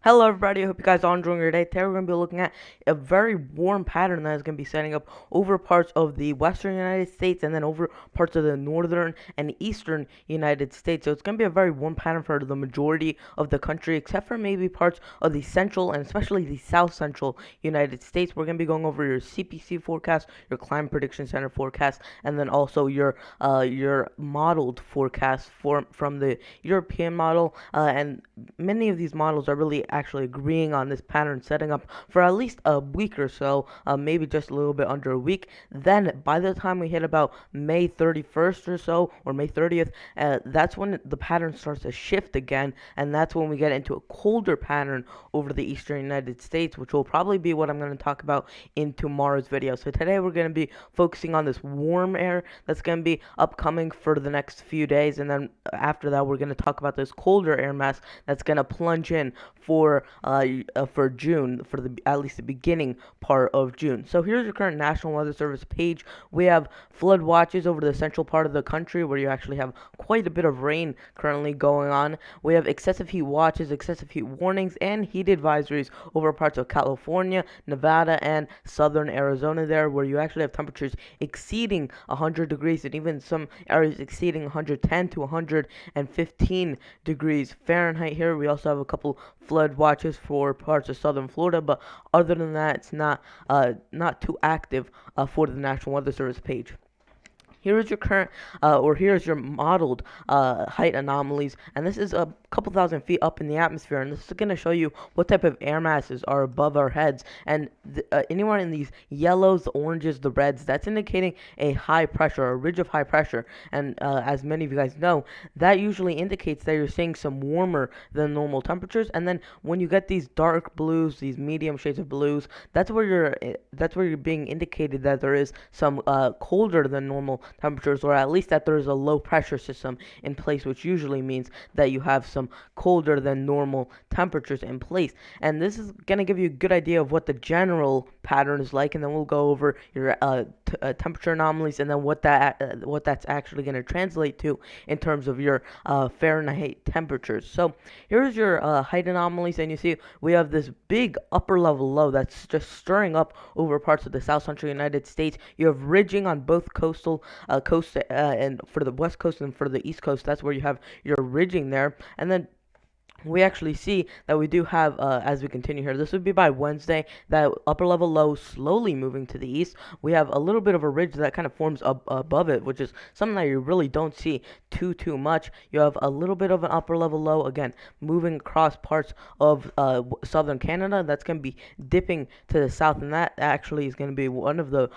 Hello everybody, I hope you guys are enjoying your day. Today we're going to be looking at a very warm pattern that is going to be setting up over parts of the western United States and then over parts of the northern and eastern United States. So it's going to be a very warm pattern for the majority of the country, except for maybe parts of the central and especially the south central United States. We're going to be going over your CPC forecast, your Climate Prediction Center forecast, and then also your modeled forecast from the European model. And many of these models are really actually agreeing on this pattern, setting up for at least a week or so, maybe just a little bit under a week. Then, by the time we hit about May 31st or so, or May 30th, that's when the pattern starts to shift again, and that's when we get into a colder pattern over the eastern United States, which will probably be what I'm going to talk about in tomorrow's video. So today we're going to be focusing on this warm air that's going to be upcoming for the next few days, and then after that we're going to talk about this colder air mass that's going to plunge in for June, for the at least the beginning part of June. So here's your current National Weather Service page. We have flood watches over the central part of the country where you actually have quite a bit of rain currently going on. We have excessive heat watches, excessive heat warnings, and heat advisories over parts of California, Nevada, and southern Arizona there, where you actually have temperatures exceeding 100 degrees and even some areas exceeding 110 to 115 degrees Fahrenheit here. We also have a couple flood watches for parts of southern Florida, but other than that, it's not too active for the National Weather Service page. Here is your current, or here's your modeled height anomalies, and this is a couple thousand feet up in the atmosphere, and this is going to show you what type of air masses are above our heads. And anywhere in these yellows, the oranges, the reds, that's indicating a high pressure, a ridge of high pressure. And as many of you guys know, that usually indicates that you're seeing some warmer than normal temperatures. And then when you get these dark blues, these medium shades of blues, that's where you're being indicated that there is some colder than normal temperatures, or at least that there is a low pressure system in place, which usually means that you have some colder than normal temperatures in place. And this is going to give you a good idea of what the general pattern is like, and then we'll go over your temperature anomalies and then what that's actually going to translate to in terms of your Fahrenheit temperatures. So here's your height anomalies, and you see we have this big upper level low that's just stirring up over parts of the south central United States. You have ridging on both coasts, and for the west coast and for the east coast, that's where you have your ridging there. And then we actually see that we do have, as we continue here, this would be by Wednesday, that upper level low slowly moving to the east. We have a little bit of a ridge that kind of forms above it, which is something that you really don't see too much. You have a little bit of an upper level low, again, moving across parts of southern Canada. That's going to be dipping to the south, and that actually is going to be one of the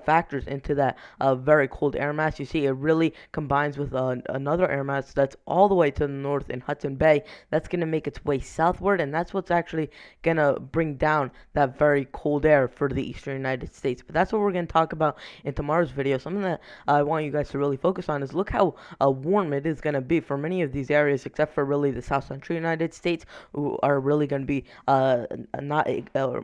factors into that very cold air mass. You see it really combines with another air mass that's all the way to the north in Hudson Bay. That's going to make its way southward, and that's what's actually going to bring down that very cold air for the eastern United States. But that's what we're going to talk about in tomorrow's video. Something that I want you guys to really focus on is look how warm it is going to be for many of these areas, except for really the south central United States, who are really going to be not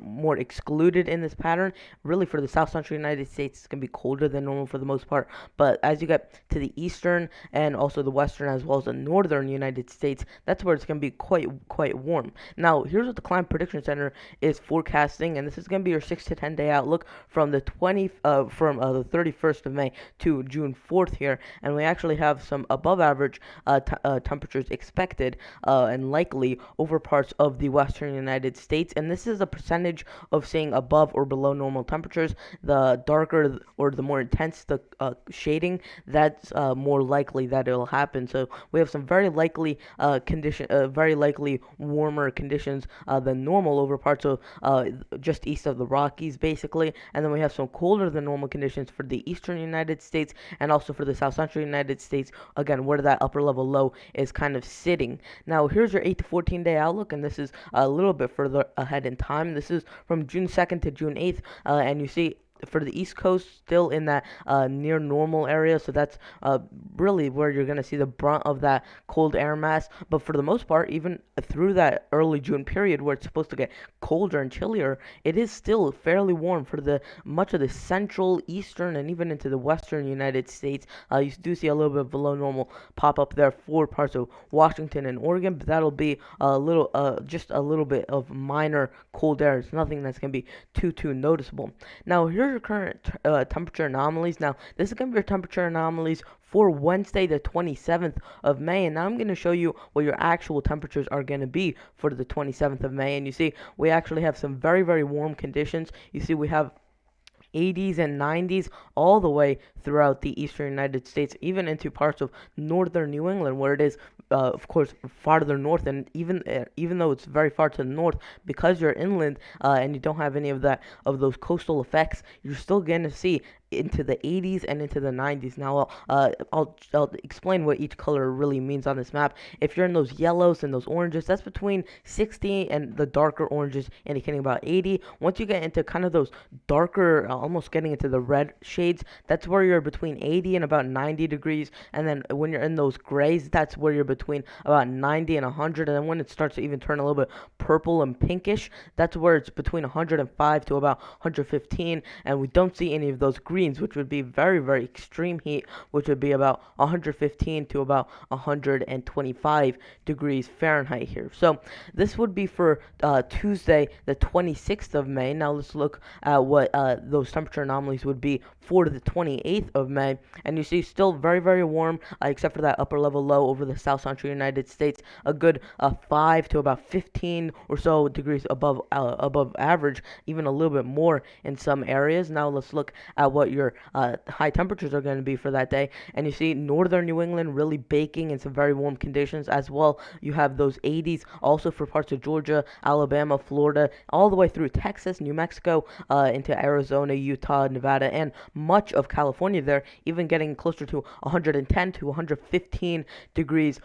more excluded in this pattern. Really, for the south central United States, it's going to be colder than normal for the most part. But as you get to the eastern and also the western as well as the northern United States, that's where it's going to be quite warm. Now, here's what the Climate Prediction Center is forecasting, and this is going to be your 6 to 10 day outlook from the 31st of May to June 4th here, and we actually have some above average temperatures expected and likely over parts of the western United States, and this is a percentage of seeing above or below normal temperatures. The darker or the more intense the shading, that's more likely that it'll happen. So we have some very likely very likely warmer conditions than normal over parts of just east of the Rockies, basically. And then we have some colder than normal conditions for the eastern United States and also for the south central United States, again, where that upper level low is kind of sitting. Now, here's your 8 to 14 day outlook, and this is a little bit further ahead in time. This is from June 2nd to June 8th, and you see for the East Coast, still in that near normal area, so that's really where you're gonna see the brunt of that cold air mass. But for the most part, even through that early June period where it's supposed to get colder and chillier, it is still fairly warm for the much of the central, eastern, and even into the western United States. You do see a little bit of below normal pop up there for parts of Washington and Oregon, but that'll be a little, just a little bit of minor cold air. It's nothing that's gonna be too noticeable. Now, here's your current temperature anomalies. Now, this is gonna be your temperature anomalies for Wednesday, the 27th of May, and now I'm going to show you what your actual temperatures are going to be for the 27th of May. And you see, we actually have some very warm conditions. You see, we have 80s and 90s all the way throughout the eastern United States, even into parts of northern New England, where it is, of course, farther north. And even though it's very far to the north, because you're inland and you don't have any of those coastal effects, you're still going to see into the 80s and into the 90s. Now, I'll explain what each color really means on this map. If you're in those yellows and those oranges, that's between 60 and the darker oranges indicating about 80. Once you get into kind of those darker, almost getting into the red shades, that's where you're between 80 and about 90 degrees. And then when you're in those grays, that's where you're between about 90 and 100. And then when it starts to even turn a little bit purple and pinkish, that's where it's between 105 to about 115. And we don't see any of those greens, which would be very extreme heat, which would be about 115 to about 125 degrees Fahrenheit here. So this would be for Tuesday, the 26th of May. Now let's look at what those temperature anomalies would be for the 28th of May. And you see, still very warm, except for that upper level low over the south central United States. A good 5 to about 15 or so degrees above average, even a little bit more in some areas. Now let's look at what your high temperatures are going to be for that day. And you see northern New England really baking in some very warm conditions as well. You have those 80s also for parts of Georgia, Alabama, Florida, all the way through Texas, New Mexico, into Arizona, Utah, Nevada, and much of California there, even getting closer to 110 to 115 degrees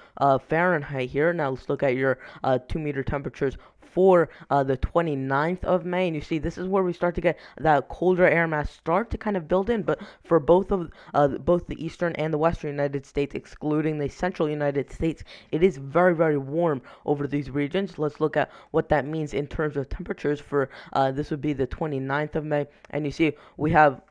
Fahrenheit here. Now let's look at your 2-meter temperatures for the 29th of May, and you see this is where we start to get that colder air mass start to kind of build in. But for both the eastern and the western United States, excluding the central United States, it is very warm over these regions. Let's look at what that means in terms of temperatures for this would be the 29th of May, and you see we have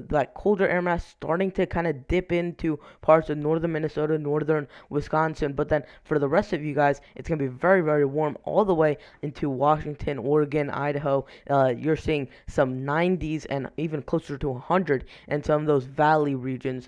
that colder air mass starting to kind of dip into parts of northern Minnesota, northern Wisconsin. But then for the rest of you guys, it's going to be very warm all the way into Washington, Oregon, Idaho. You're seeing some 90s and even closer to 100 in some of those valley regions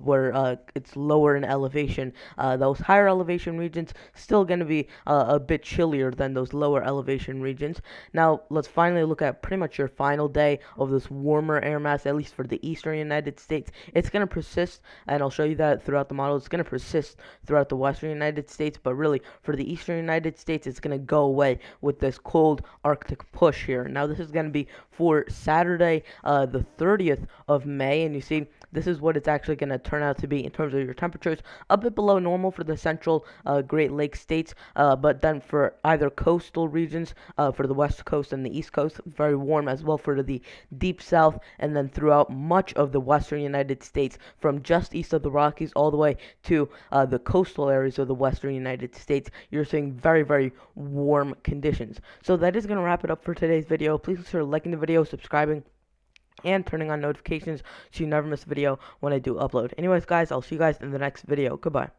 where it's lower in elevation. Those higher elevation regions still going to be a bit chillier than those lower elevation regions. Now, let's finally look at pretty much your final day of this warmer air mass, at least for the eastern United States. It's going to persist, and I'll show you that throughout the model. It's going to persist throughout the western United States, but really for the eastern United States, it's going to go away with this cold Arctic push here. Now, this is going to be for Saturday, the 30th of May, and you see this is what it's actually going to turn out to be in terms of your temperatures. A bit below normal for the central Great Lakes states, but then for either coastal regions, for the west coast and the east coast, very warm as well for the deep south, and then throughout much of the western United States, from just east of the Rockies all the way to the coastal areas of the western United States. You're seeing very warm conditions. So that is going to wrap it up for today's video. Please consider liking the video, subscribing, and turning on notifications so you never miss a video when I do upload. Anyways, guys, I'll see you guys in the next video. Goodbye.